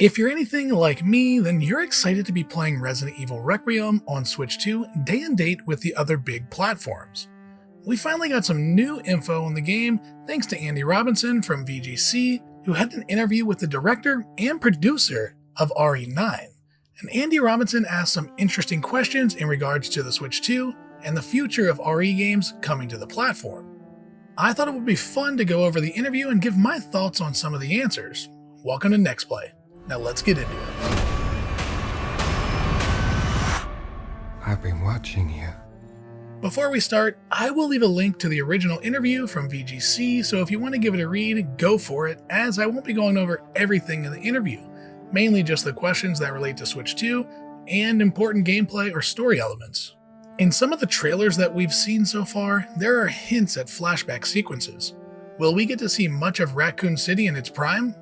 If you're anything like me, then you're excited to be playing Resident Evil Requiem on Switch 2 day and date with the other big platforms. We finally got some new info on the game thanks to Andy Robinson from VGC, who had an interview with the director and producer of RE9. And Andy Robinson asked some interesting questions in regards to the Switch 2 and the future of RE games coming to the platform. I thought it would be fun to go over the interview and give my thoughts on some of the answers. Welcome to Next Play. Now let's get into it. I've been watching you. Before we start, I will leave a link to the original interview from VGC, so if you want to give it a read, go for it, as I won't be going over everything in the interview, mainly just the questions that relate to Switch 2 and important gameplay or story elements. In some of the trailers that we've seen so far, there are hints at flashback sequences. Will we get to see much of Raccoon City in its prime?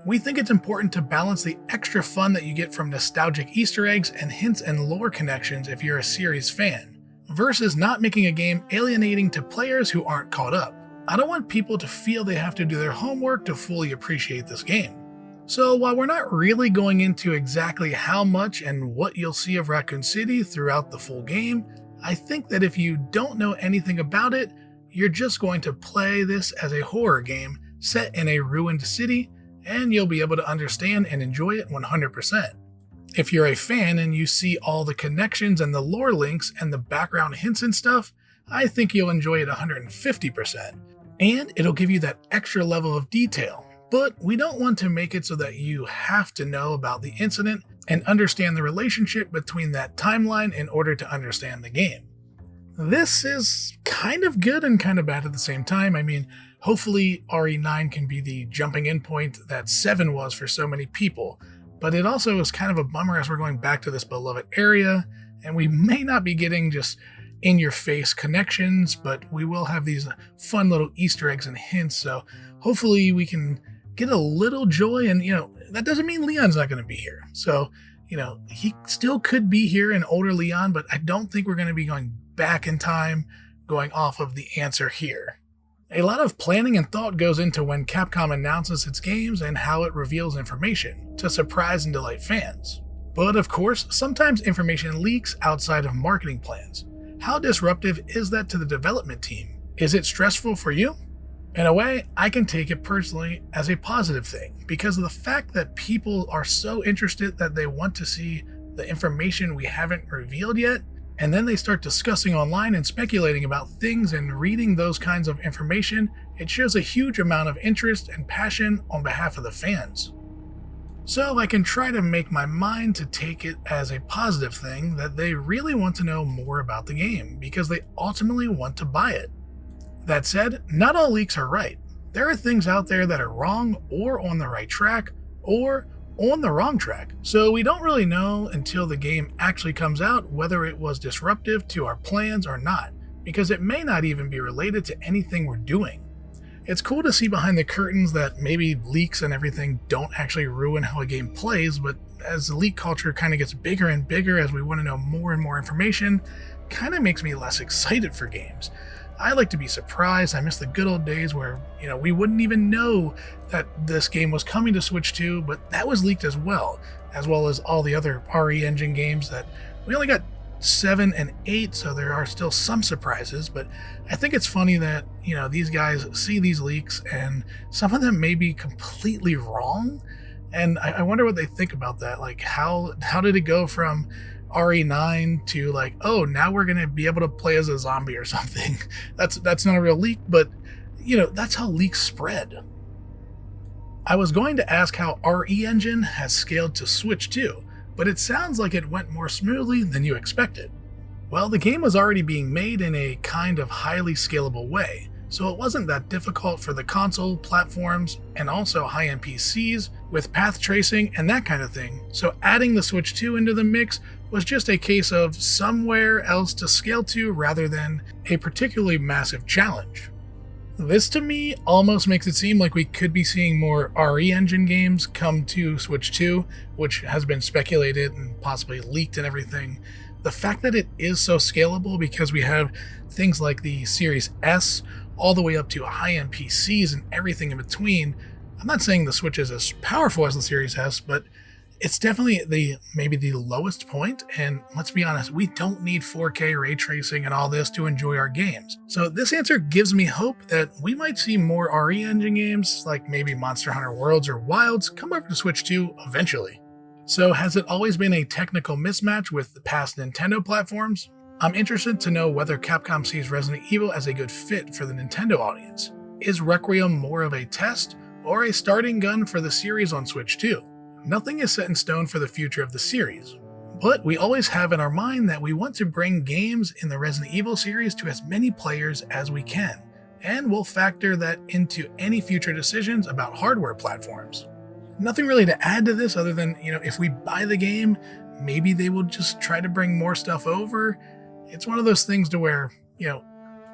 We think it's important to balance the extra fun that you get from nostalgic Easter eggs and hints and lore connections if you're a series fan, versus not making a game alienating to players who aren't caught up. I don't want people to feel they have to do their homework to fully appreciate this game. So while we're not really going into exactly how much and what you'll see of Raccoon City throughout the full game, I think that if you don't know anything about it, you're just going to play this as a horror game set in a ruined city, and you'll be able to understand and enjoy it 100%. If you're a fan and you see all the connections and the lore links and the background hints and stuff, I think you'll enjoy it 150%. And it'll give you that extra level of detail. But we don't want to make it so that you have to know about the incident and understand the relationship between that timeline in order to understand the game. This is kind of good and kind of bad at the same time. I mean, hopefully RE9 can be the jumping in point that 7 was for so many people, but it also is kind of a bummer as we're going back to this beloved area, and we may not be getting just in-your-face connections, but we will have these fun little Easter eggs and hints, so hopefully we can get a little joy, and that doesn't mean Leon's not going to be here. So, he still could be here in older Leon, but I don't think we're going to be going back in time, going off of the answer here. A lot of planning and thought goes into when Capcom announces its games and how it reveals information to surprise and delight fans. But of course, sometimes information leaks outside of marketing plans. How disruptive is that to the development team? Is it stressful for you? In a way, I can take it personally as a positive thing because of the fact that people are so interested that they want to see the information we haven't revealed yet, and then they start discussing online and speculating about things and reading those kinds of information. It shows a huge amount of interest and passion on behalf of the fans. So I can try to make my mind to take it as a positive thing that they really want to know more about the game because they ultimately want to buy it. That said, not all leaks are right. There are things out there that are wrong or on the right track or on the wrong track. So we don't really know until the game actually comes out whether it was disruptive to our plans or not, because it may not even be related to anything we're doing. It's cool to see behind the curtains that maybe leaks and everything don't actually ruin how a game plays, but as the leak culture kind of gets bigger and bigger as we want to know more and more information, kind of makes me less excited for games. I like to be surprised. I miss the good old days where, we wouldn't even know that this game was coming to Switch 2, but that was leaked as well as all the other RE Engine games that we only got 7 and 8, so there are still some surprises, but I think it's funny that, these guys see these leaks and some of them may be completely wrong, and I wonder what they think about that. Like, how did it go from RE9 to now we're going to be able to play as a zombie or something? That's not a real leak, but that's how leaks spread. I was going to ask how RE Engine has scaled to Switch 2, but it sounds like it went more smoothly than you expected. Well, the game was already being made in a kind of highly scalable way, so it wasn't that difficult for the console platforms and also high-end PCs with path tracing and that kind of thing, so adding the Switch 2 into the mix was just a case of somewhere else to scale to rather than a particularly massive challenge. This to me almost makes it seem like we could be seeing more RE Engine games come to Switch 2, which has been speculated and possibly leaked and everything. The fact that it is so scalable because we have things like the Series S all the way up to high-end PCs and everything in between, I'm not saying the Switch is as powerful as the Series S, but it's definitely maybe the lowest point, and let's be honest, we don't need 4K ray tracing and all this to enjoy our games. So this answer gives me hope that we might see more RE engine games, like maybe Monster Hunter Worlds or Wilds, come over to Switch 2 eventually. So has it always been a technical mismatch with the past Nintendo platforms? I'm interested to know whether Capcom sees Resident Evil as a good fit for the Nintendo audience. Is Requiem more of a test or a starting gun for the series on Switch 2? Nothing is set in stone for the future of the series, but we always have in our mind that we want to bring games in the Resident Evil series to as many players as we can, and we'll factor that into any future decisions about hardware platforms. Nothing really to add to this other than, if we buy the game, maybe they will just try to bring more stuff over. It's one of those things to where,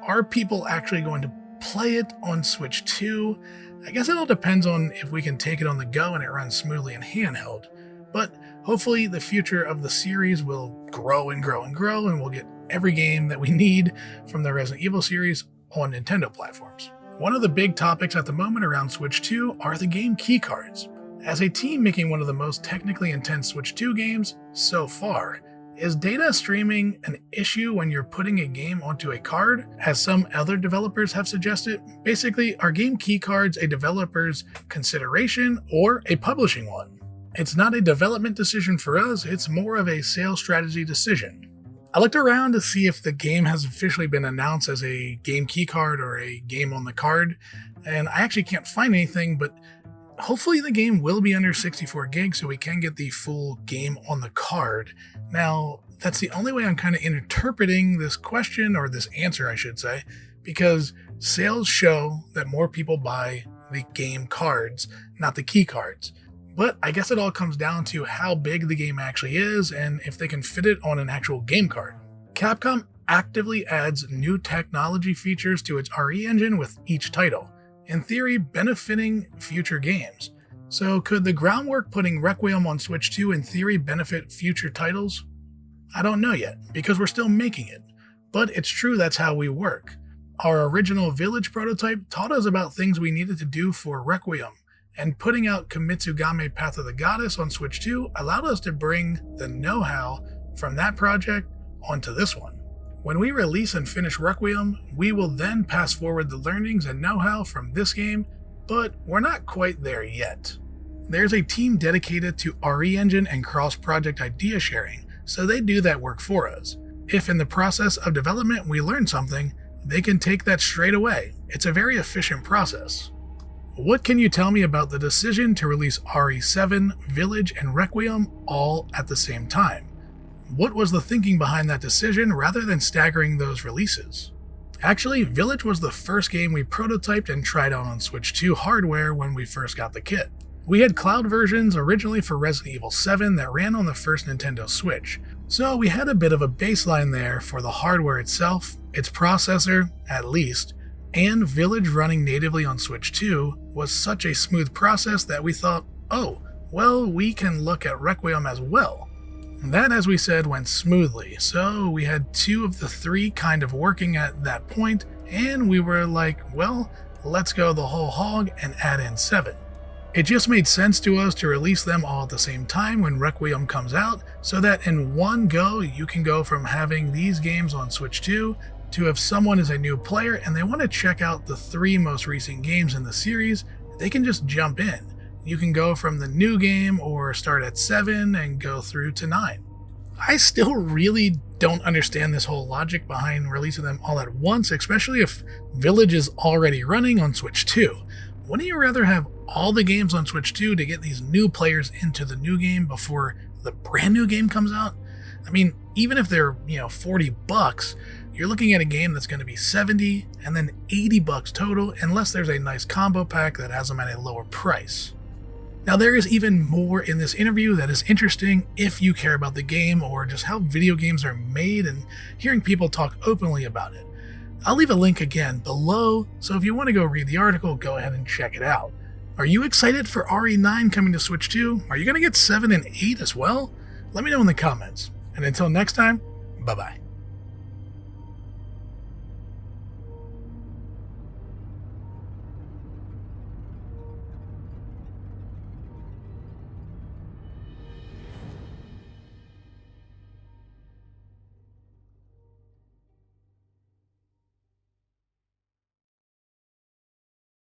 are people actually going to play it on Switch 2? I guess it all depends on if we can take it on the go and it runs smoothly in handheld. But hopefully the future of the series will grow and grow and grow, and we'll get every game that we need from the Resident Evil series on Nintendo platforms. One of the big topics at the moment around Switch 2 are the game keycards. As a team making one of the most technically intense Switch 2 games so far, is data streaming an issue when you're putting a game onto a card, as some other developers have suggested? Basically, are game keycards a developer's consideration or a publishing one? It's not a development decision for us, it's more of a sales strategy decision. I looked around to see if the game has officially been announced as a game keycard or a game on the card, and I actually can't find anything, but hopefully the game will be under 64 gigs so we can get the full game on the card. Now, that's the only way I'm kind of interpreting this question, or this answer I should say, because sales show that more people buy the game cards, not the key cards. But I guess it all comes down to how big the game actually is and if they can fit it on an actual game card. Capcom actively adds new technology features to its RE engine with each title, in theory benefiting future games. So could the groundwork putting Requiem on Switch 2 in theory benefit future titles? I don't know yet, because we're still making it. But it's true that's how we work. Our original Village prototype taught us about things we needed to do for Requiem, and putting out Kimitsugame Path of the Goddess on Switch 2 allowed us to bring the know-how from that project onto this one. When we release and finish Requiem, we will then pass forward the learnings and know-how from this game, but we're not quite there yet. There's a team dedicated to RE engine and cross-project idea sharing, so they do that work for us. If in the process of development we learn something, they can take that straight away. It's a very efficient process. What can you tell me about the decision to release RE7, Village, and Requiem all at the same time? What was the thinking behind that decision rather than staggering those releases? Actually, Village was the first game we prototyped and tried out on Switch 2 hardware when we first got the kit. We had cloud versions originally for Resident Evil 7 that ran on the first Nintendo Switch, so we had a bit of a baseline there for the hardware itself, its processor, at least, and Village running natively on Switch 2 was such a smooth process that we thought, oh, well, we can look at Requiem as well. That, as we said, went smoothly, so we had 2 of the 3 kind of working at that point, and we were like, well, let's go the whole hog and add in 7. It just made sense to us to release them all at the same time when Requiem comes out, so that in one go you can go from having these games on Switch 2 to if someone is a new player and they want to check out the 3 most recent games in the series, they can just jump in. You can go from the new game or start at 7 and go through to 9. I still really don't understand this whole logic behind releasing them all at once, especially if Village is already running on Switch 2. Wouldn't you rather have all the games on Switch 2 to get these new players into the new game before the brand new game comes out? I mean, even if they're, $40, you're looking at a game that's going to be $70 and then $80 total, unless there's a nice combo pack that has them at a lower price. Now, there is even more in this interview that is interesting if you care about the game or just how video games are made and hearing people talk openly about it. I'll leave a link again below, so if you want to go read the article, go ahead and check it out. Are you excited for RE9 coming to Switch 2? Are you going to get 7 and 8 as well? Let me know in the comments. And until next time, bye-bye.